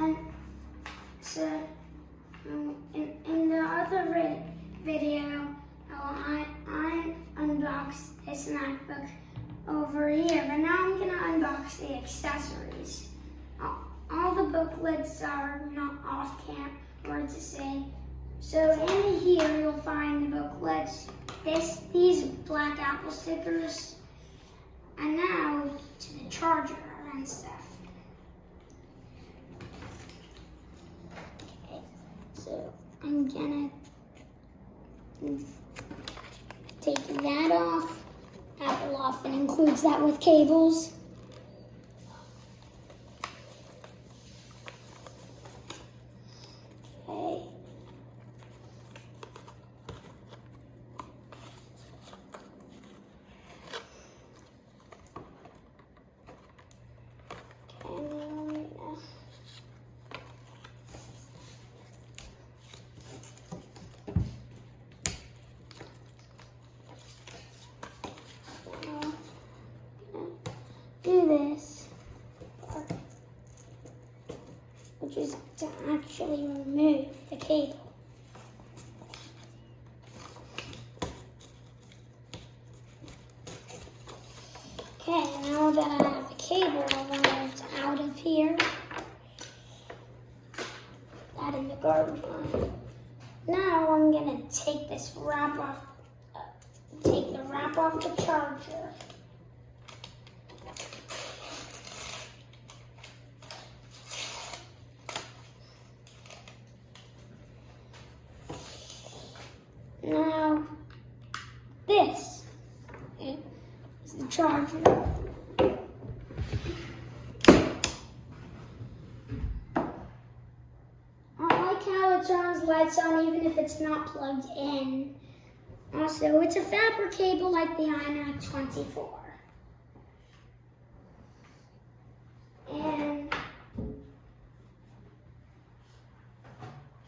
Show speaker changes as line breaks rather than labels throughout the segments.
And so in the other video, I unboxed this MacBook over here, but now I'm gonna unbox the accessories. All the booklets are not off camera to say. So in here you'll find the booklets, these black Apple stickers, and now to the charger and stuff. Okay, so I'm gonna take that off. Apple often includes that with cables. Okay. Do this, which is to actually remove the cable. Okay, now that I have the cable removed out of here, that in the garbage line. Now I'm gonna take this wrap off, take the wrap off the charger. Now, this is the charger. I like how it turns lights on even if it's not plugged in. Also, it's a fabric cable like the iMac 24. And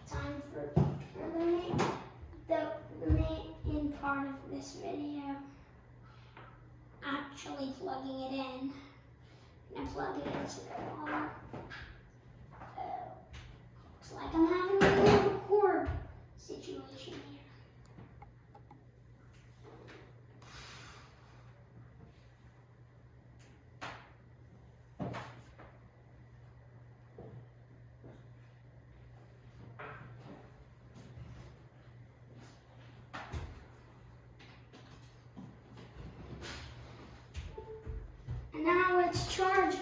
time for the main part of this video, actually plugging it in. And plug it into the wall. Looks like I'm having a little cord situation here. And now it's charging.